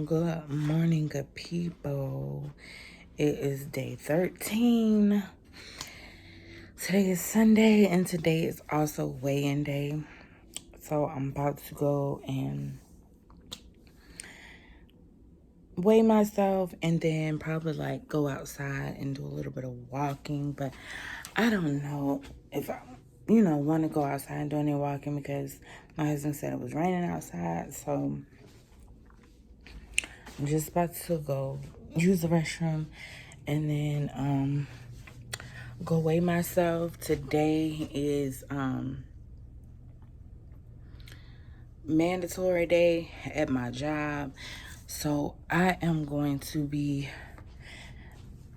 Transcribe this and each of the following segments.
Good morning, good people. It is day 13. Today is Sunday, and today is also weigh-in day. So I'm about to go and weigh myself and then probably like go outside and do a little bit of walking. But I don't know if I, want to go outside and do any walking because my husband said it was raining outside. So I'm just about to go use the restroom and then go weigh myself. Today is mandatory day at my job, so I am going to be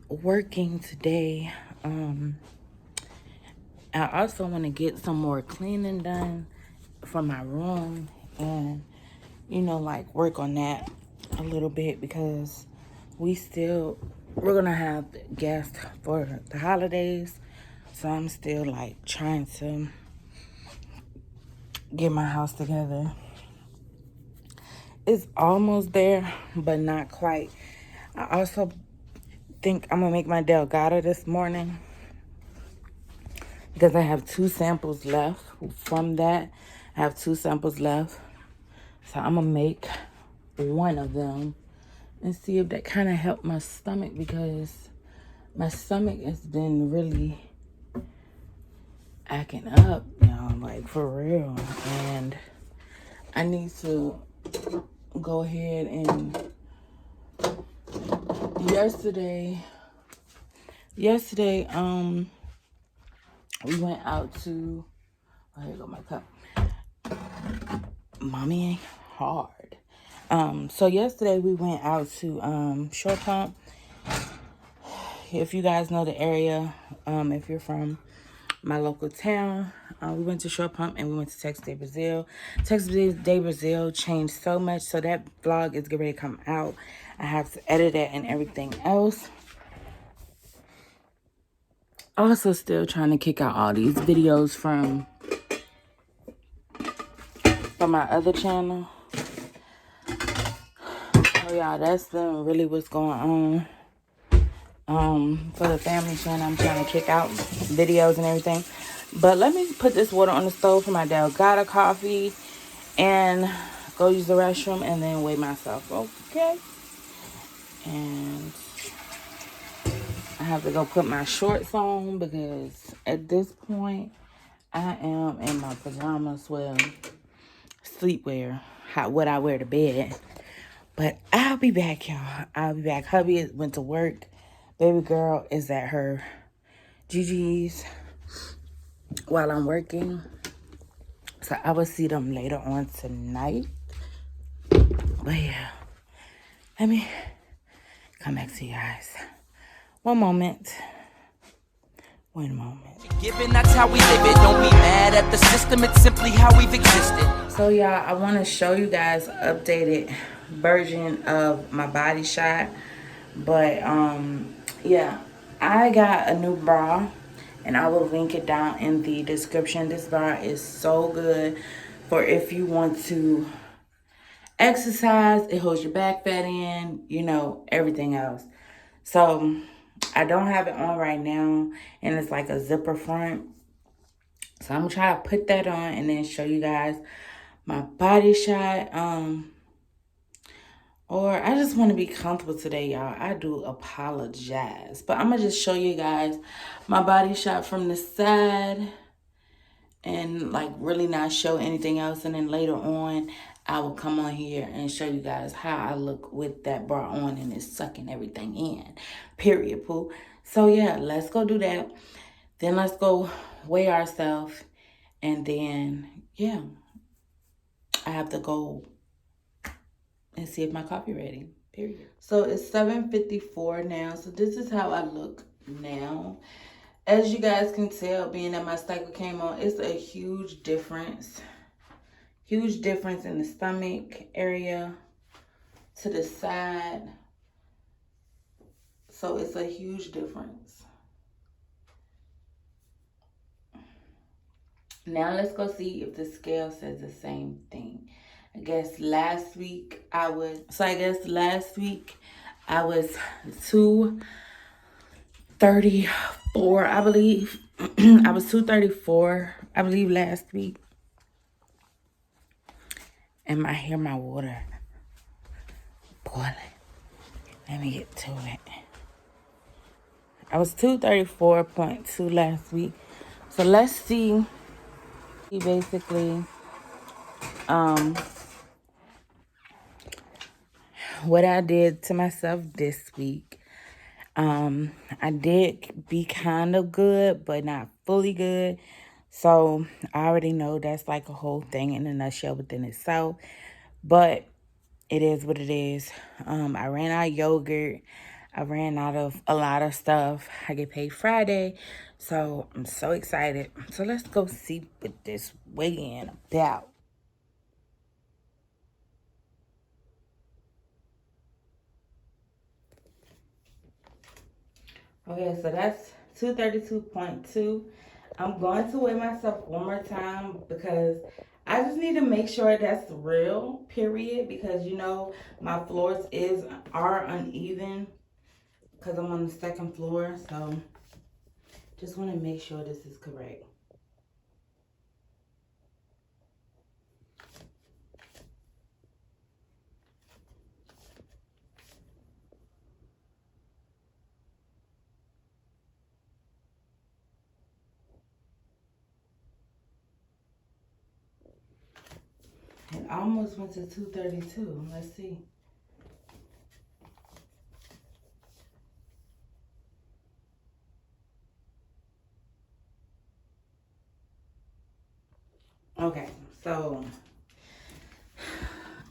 working today. I also want to get some more cleaning done for my room and like work on that a little bit because we're gonna have guests for the holidays, so I'm still like trying to get my house together. It's almost there, but not quite. I also think I'm gonna make my Delgado this morning because I have 2 samples left from that. I have 2 samples left, so I'm gonna make one of them and see if that kind of helped my stomach, because my stomach has been really acting up, like for real. And I need to go ahead and yesterday, we went out to, oh, here go my cup. Mommy ain't hard. So yesterday we went out to Short Pump. If you guys know the area, if you're from my local town, we went to Short Pump and we went to Texas Day Brazil. Texas Day Brazil changed so much, so that vlog is getting ready to come out. I have to edit it and everything else. Also still trying to kick out all these videos from my other channel. So y'all, that's really what's going on. For the family channel, I'm trying to kick out videos and everything. But let me put this water on the stove for my Delgado coffee and go use the restroom and then weigh myself, okay? And I have to go put my shorts on because at this point, I am in my pajamas, well, sleepwear, what I wear to bed. But I'll be back, y'all. I'll be back. Hubby went to work. Baby girl is at her Gigi's while I'm working. So I will see them later on tonight. But yeah, let me come back to you guys. One moment. Wait a moment. Given that's how we live it, don't be mad at the system, it's simply how we've existed. So y'all, I want to show you guys an updated version of my body shot. But yeah, I got a new bra and I will link it down in the description. This bra is so good for if you want to exercise. It holds your back fat in, everything else. So I don't have it on right now, and it's like a zipper front. So I'm gonna try to put that on and then show you guys my body shot. Or I just want to be comfortable today, y'all. I do apologize. But I'm going to just show you guys my body shot from the side and like really not show anything else. And then later on, I will come on here and show you guys how I look with that bra on and it's sucking everything in. Period, poo. So yeah, let's go do that. Then let's go weigh ourselves. And then, yeah, I have to go and see if my coffee ready, period. So it's 7:54 now. So this is how I look now. As you guys can tell, being that my cycle came on, it's a huge difference. Huge difference in the stomach area to the side. So it's a huge difference. Now let's go see if the scale says the same thing. I guess last week I was 234, I believe. I was 234, I believe, last week. And I hear my water boiling. Let me get to it. I was 234.2 last week. So let's see basically what I did to myself this week. I did be kind of good, but not fully good. So I already know that's like a whole thing in a nutshell within itself. But it is what it is. I ran out of yogurt. I ran out of a lot of stuff. I get paid Friday. So I'm so excited. So let's go see what this weigh-in about. Okay, so that's 232.2. I'm going to weigh myself one more time because I just need to make sure that's real, period. Because, you know, my floors are uneven because I'm on the second floor. So just want to make sure this is correct. It almost went to 232. Let's see. Okay, so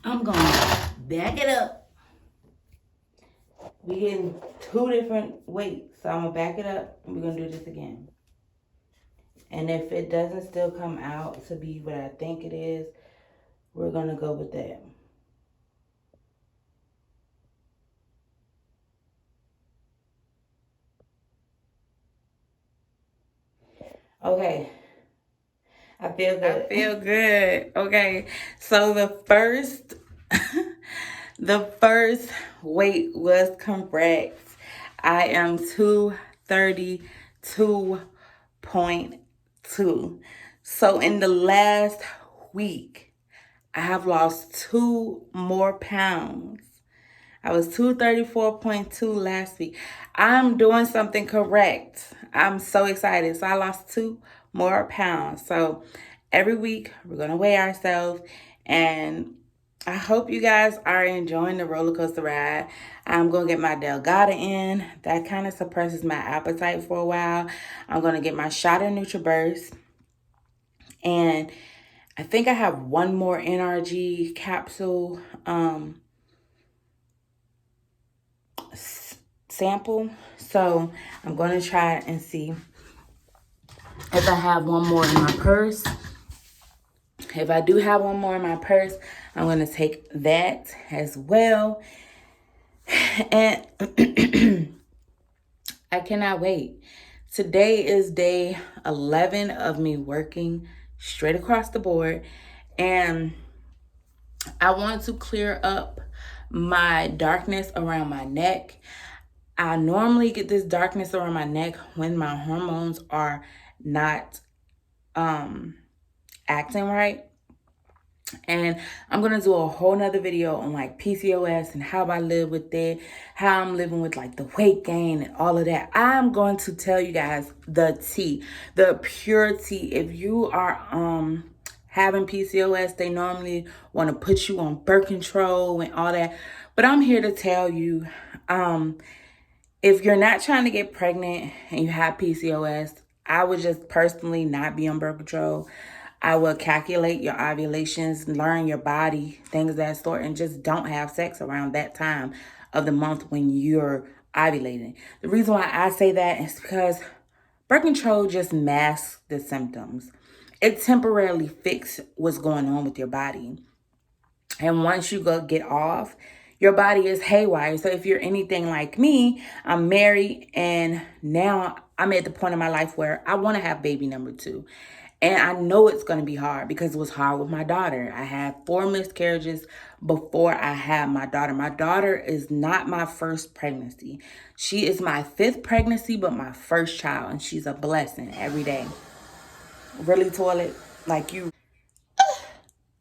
I'm going to back it up. We getting two different weights. So I'm going to back it up and we're going to do this again. And if it doesn't still come out to be what I think it is, we're going to go with that. Okay. I feel good. Okay. So the first weight was correct. I am 232.2. So in the last week, I have lost 2 more pounds. I was 234.2 last week. I'm doing something correct. I'm so excited. So I lost 2 more pounds. So every week we're going to weigh ourselves. And I hope you guys are enjoying the roller coaster ride. I'm going to get my Delgada in. That kind of suppresses my appetite for a while. I'm going to get my shot of NutriBurst. And I think I have one more NRG capsule sample. So I'm going to try and see if I have one more in my purse. If I do have one more in my purse, I'm going to take that as well. And I cannot wait. Today is day 11 of me working straight across the board. And I want to clear up my darkness around my neck. I normally get this darkness around my neck when my hormones are not acting right. And I'm going to do a whole nother video on like PCOS and how I live with it, how I'm living with like the weight gain and all of that. I'm going to tell you guys the tea, the pure tea. If you are having PCOS, they normally want to put you on birth control and all that. But I'm here to tell you, if you're not trying to get pregnant and you have PCOS, I would just personally not be on birth control. I would calculate your ovulations, learn your body, things of that sort, and just don't have sex around that time of the month when you're ovulating. The reason why I say that is because birth control just masks the symptoms. It temporarily fixes what's going on with your body. And once you get off, your body is haywire. So if you're anything like me, I'm married and now I'm at the point in my life where I want to have baby number 2. And I know it's going to be hard because it was hard with my daughter. I had 4 miscarriages before I had my daughter. My daughter is not my first pregnancy. She is my 5th pregnancy, but my first child. And she's a blessing every day. Really, toilet? Like, you,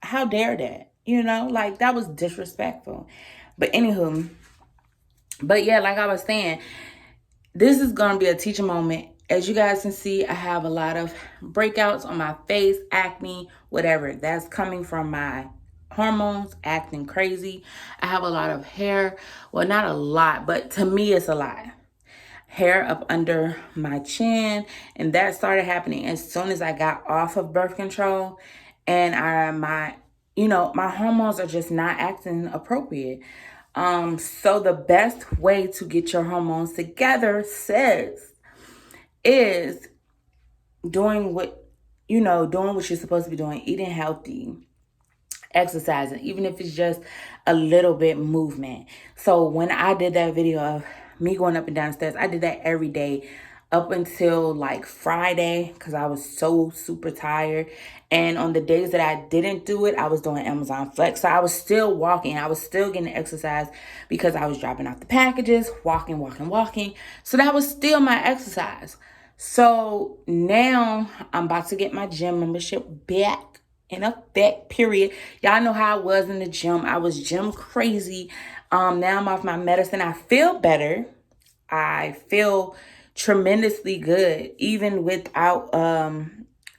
how dare that? You know, like, that was disrespectful. But anywho, but yeah, like I was saying, this is going to be a teaching moment. As you guys can see, I have a lot of breakouts on my face, acne, whatever. That's coming from my hormones acting crazy. I have a lot of hair. Well, not a lot, but to me, it's a lot. Hair up under my chin. And that started happening as soon as I got off of birth control. And my hormones are just not acting appropriate. So the best way to get your hormones together is doing what you're supposed to be doing, eating healthy, exercising, even if it's just a little bit movement. So when I did that video of me going up and down the stairs, I did that every day up until like Friday because I was so super tired. And on the days that I didn't do it, I was doing Amazon Flex. So I was still walking. I was still getting exercise because I was dropping off the packages, walking. So that was still my exercise. So now I'm about to get my gym membership back in effect, period. Y'all know how I was in the gym. I was gym crazy. Now I'm off my medicine. I feel better. I feel tremendously good, even without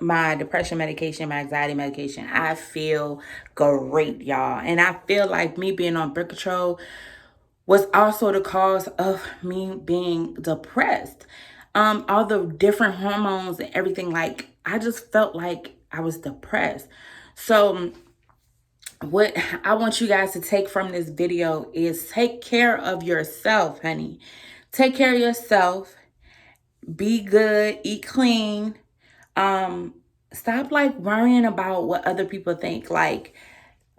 my depression medication, my anxiety medication. I feel great, y'all. And I feel like me being on birth control was also the cause of me being depressed. All the different hormones and everything, like, I just felt like I was depressed. So what I want you guys to take from this video is take care of yourself, honey. Take care of yourself. Be good, eat clean. Stop like worrying about what other people think. Like,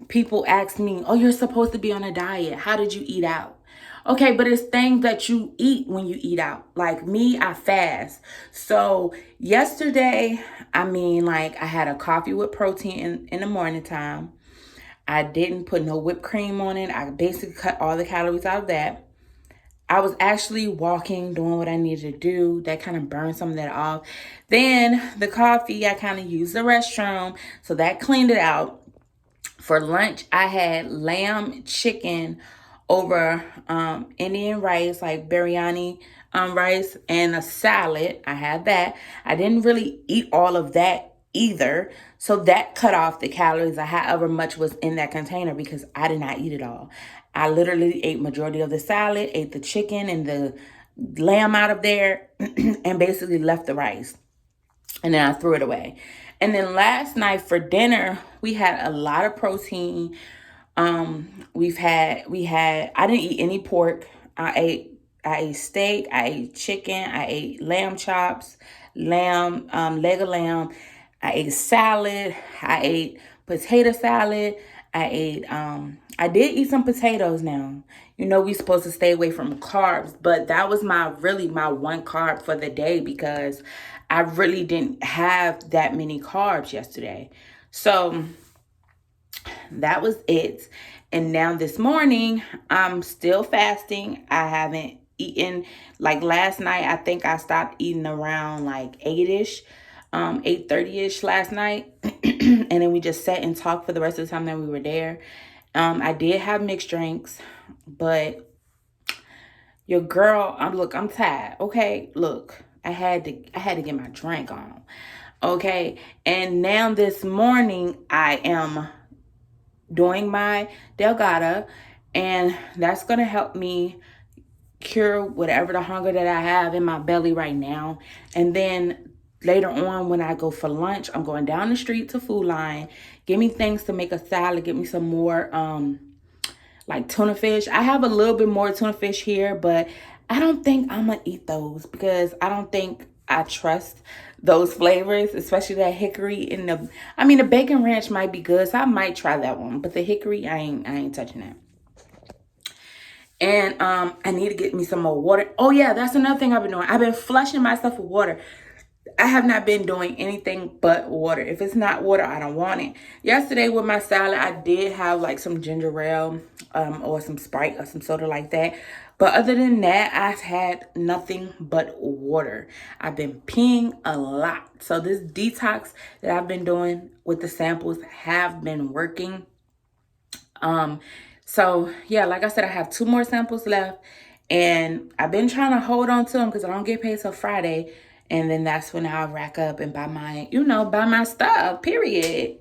people ask me, oh, you're supposed to be on a diet. How did you eat out? Okay, but it's things that you eat when you eat out. Like me, I fast. So yesterday, I had a coffee with protein in the morning time. I didn't put no whipped cream on it. I basically cut all the calories out of that. I was actually walking, doing what I needed to do. That kind of burned some of that off. Then the coffee, I kind of used the restroom. So that cleaned it out. For lunch, I had lamb chicken over Indian rice, like biryani rice, and a salad. I had that. I didn't really eat all of that either. So that cut off the calories of however much was in that container because I did not eat it all. I literally ate majority of the salad, ate the chicken and the lamb out of there, and basically left the rice. And then I threw it away. And then last night for dinner, we had a lot of protein. I didn't eat any pork. I ate steak, I ate chicken, I ate lamb chops, leg of lamb. I ate salad, I ate potato salad, I did eat some potatoes now. You know, we're supposed to stay away from carbs, but that was my one carb for the day because I really didn't have that many carbs yesterday. So that was it. And now this morning, I'm still fasting. I haven't eaten, like last night, I think I stopped eating around like 8-ish, 8:30-ish last night. And then we just sat and talked for the rest of the time that we were there. I did have mixed drinks, but your girl, I'm tired. Okay, look, I had to get my drink on. Okay, and now this morning I am doing my Delgada, and that's gonna help me cure whatever the hunger that I have in my belly right now. And then later on, when I go for lunch, I'm going down the street to Food Line, get me things to make a salad, get me some more like tuna fish. I have a little bit more tuna fish here, but I don't think I'm gonna eat those because I don't think I trust those flavors, especially that hickory and the bacon ranch might be good, so I might try that one, but the hickory, I ain't touching that. And I need to get me some more water. Oh yeah, that's another thing I've been doing. I've been flushing myself with water. I have not been doing anything but water. If it's not water, I don't want it. Yesterday with my salad, I did have like some ginger ale or some Sprite or some soda like that. But other than that, I've had nothing but water. I've been peeing a lot. So this detox that I've been doing with the samples have been working. So yeah, like I said, I have 2 more samples left, and I've been trying to hold on to them because I don't get paid till Friday, and then that's when I'll rack up and buy my, buy my stuff, period.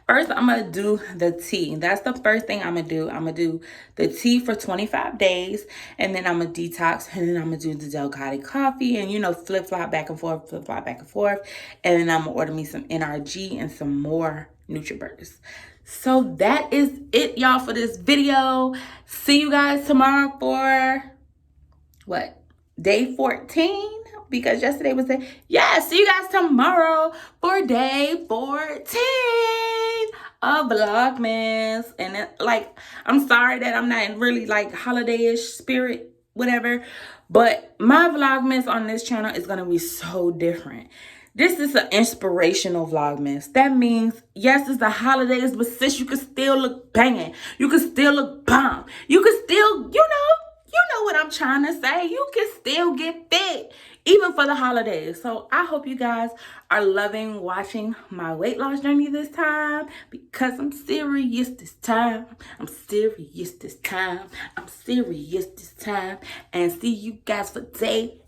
First, I'm gonna do the tea. That's the first thing I'm gonna do. I'm gonna do the tea for 25 days, and then I'm gonna detox, and then I'm gonna do the Delgado coffee, and flip-flop back and forth, flip-flop back and forth, and then I'm gonna order me some NRG and some more NutriBurst. So that is it, y'all, for this video. See you guys tomorrow for what? Day 14? Because yesterday was the, yeah, see you guys tomorrow for day 14 of Vlogmas. And I'm sorry that I'm not in really like holiday-ish spirit, whatever. But my Vlogmas on this channel is gonna be so different. This is an inspirational Vlogmas. That means, yes, it's the holidays, but sis, you can still look banging. You can still look bomb. You can still, you know what I'm trying to say. You can still get fit, even for the holidays. So I hope you guys are loving watching my weight loss journey this time, because I'm serious this time. I'm serious this time. I'm serious this time. And see you guys for day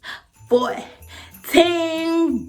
14.